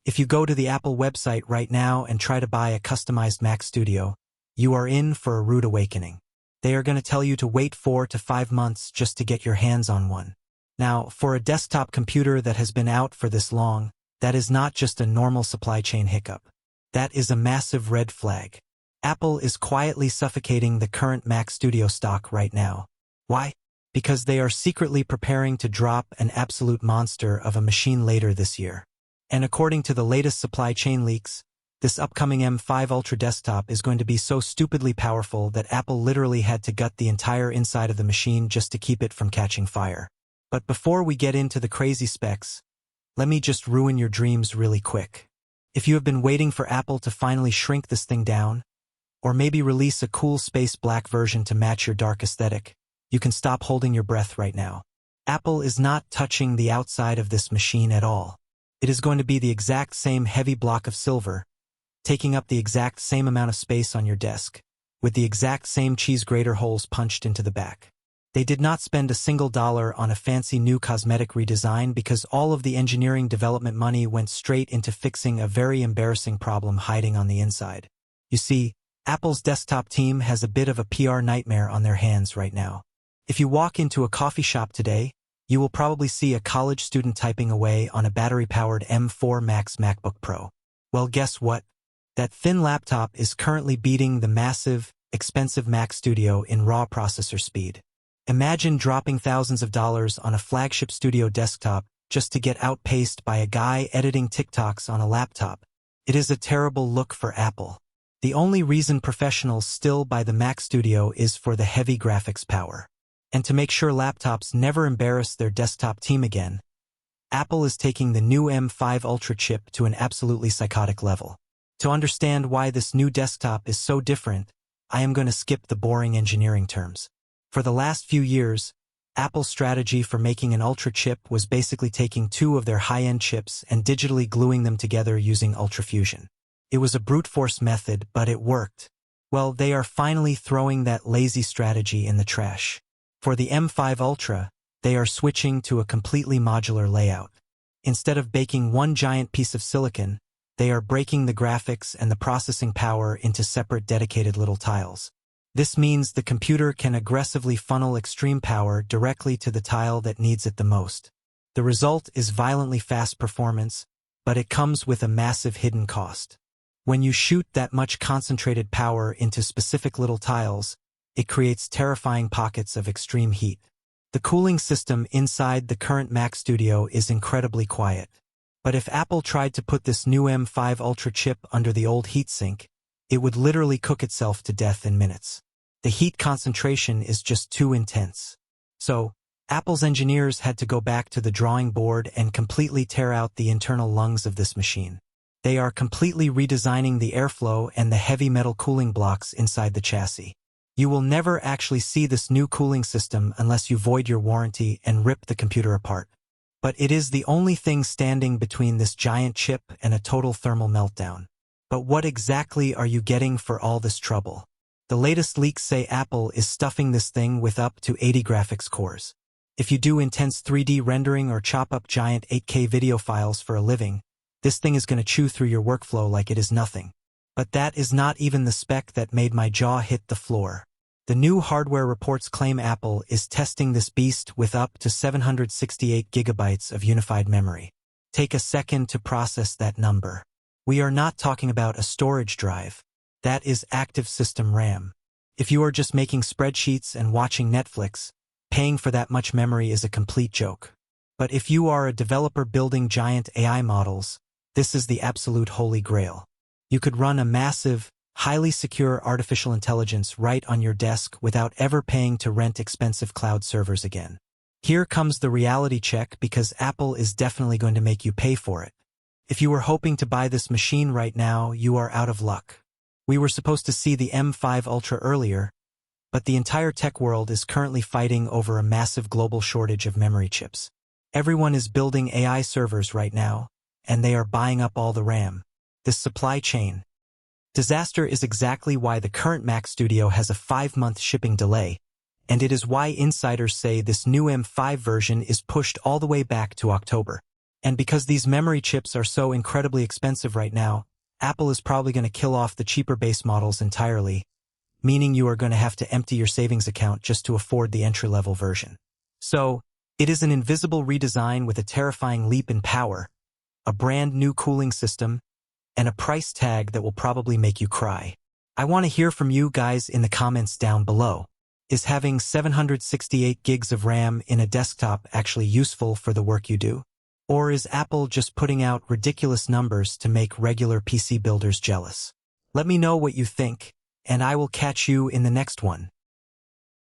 If you go to the Apple website right now and try to buy a customized Mac Studio, you are in for a rude awakening. They are going to tell you to wait 4 to 5 months just to get your hands on one. Now, for a desktop computer that has been out for this long, that is not just a normal supply chain hiccup. That is a massive red flag. Apple is quietly suffocating the current Mac Studio stock right now. Why? Because they are secretly preparing to drop an absolute monster of a machine later this year. And according to the latest supply chain leaks, this upcoming M5 Ultra desktop is going to be so stupidly powerful that Apple literally had to gut the entire inside of the machine just to keep it from catching fire. But before we get into the crazy specs, let me just ruin your dreams really quick. If you have been waiting for Apple to finally shrink this thing down, or maybe release a cool space black version to match your dark aesthetic, you can stop holding your breath right now. Apple is not touching the outside of this machine at all. It is going to be the exact same heavy block of silver, taking up the exact same amount of space on your desk, with the exact same cheese grater holes punched into the back. They did not spend a single dollar on a fancy new cosmetic redesign because all of the engineering development money went straight into fixing a very embarrassing problem hiding on the inside. You see, Apple's desktop team has a bit of a PR nightmare on their hands right now. If you walk into a coffee shop today, you will probably see a college student typing away on a battery-powered M4 Max MacBook Pro. Well, guess what? That thin laptop is currently beating the massive, expensive Mac Studio in raw processor speed. Imagine dropping thousands of dollars on a flagship studio desktop just to get outpaced by a guy editing TikToks on a laptop. It is a terrible look for Apple. The only reason professionals still buy the Mac Studio is for the heavy graphics power. And to make sure laptops never embarrass their desktop team again, Apple is taking the new M5 Ultra chip to an absolutely psychotic level. To understand why this new desktop is so different, I am going to skip the boring engineering terms. For the last few years, Apple's strategy for making an Ultra chip was basically taking two of their high-end chips and digitally gluing them together using UltraFusion. It was a brute force method, but it worked. Well, they are finally throwing that lazy strategy in the trash. For the M5 Ultra, they are switching to a completely modular layout. Instead of baking one giant piece of silicon, they are breaking the graphics and the processing power into separate dedicated little tiles. This means the computer can aggressively funnel extreme power directly to the tile that needs it the most. The result is violently fast performance, but it comes with a massive hidden cost. When you shoot that much concentrated power into specific little tiles, it creates terrifying pockets of extreme heat. The cooling system inside the current Mac Studio is incredibly quiet. But if Apple tried to put this new M5 Ultra chip under the old heatsink, it would literally cook itself to death in minutes. The heat concentration is just too intense. So, Apple's engineers had to go back to the drawing board and completely tear out the internal lungs of this machine. They are completely redesigning the airflow and the heavy metal cooling blocks inside the chassis. You will never actually see this new cooling system unless you void your warranty and rip the computer apart. But it is the only thing standing between this giant chip and a total thermal meltdown. But what exactly are you getting for all this trouble? The latest leaks say Apple is stuffing this thing with up to 80 graphics cores. If you do intense 3D rendering or chop up giant 8K video files for a living, this thing is going to chew through your workflow like it is nothing. But that is not even the spec that made my jaw hit the floor. The new hardware reports claim Apple is testing this beast with up to 768 gigabytes of unified memory. Take a second to process that number. We are not talking about a storage drive. That is active system RAM. If you are just making spreadsheets and watching Netflix, paying for that much memory is a complete joke. But if you are a developer building giant AI models, this is the absolute holy grail. You could run a massive, highly secure artificial intelligence right on your desk without ever paying to rent expensive cloud servers again. Here comes the reality check because Apple is definitely going to make you pay for it. If you were hoping to buy this machine right now, you are out of luck. We were supposed to see the M5 Ultra earlier, but the entire tech world is currently fighting over a massive global shortage of memory chips. Everyone is building AI servers right now, and they are buying up all the RAM. This supply chain disaster is exactly why the current Mac Studio has a 5-month shipping delay, and it is why insiders say this new M5 version is pushed all the way back to October. And because these memory chips are so incredibly expensive right now, Apple is probably going to kill off the cheaper base models entirely, meaning you are going to have to empty your savings account just to afford the entry-level version. So, it is an invisible redesign with a terrifying leap in power, a brand new cooling system, and a price tag that will probably make you cry. I want to hear from you guys in the comments down below. Is having 768 gigs of RAM in a desktop actually useful for the work you do? Or is Apple just putting out ridiculous numbers to make regular PC builders jealous? Let me know what you think, and I will catch you in the next one.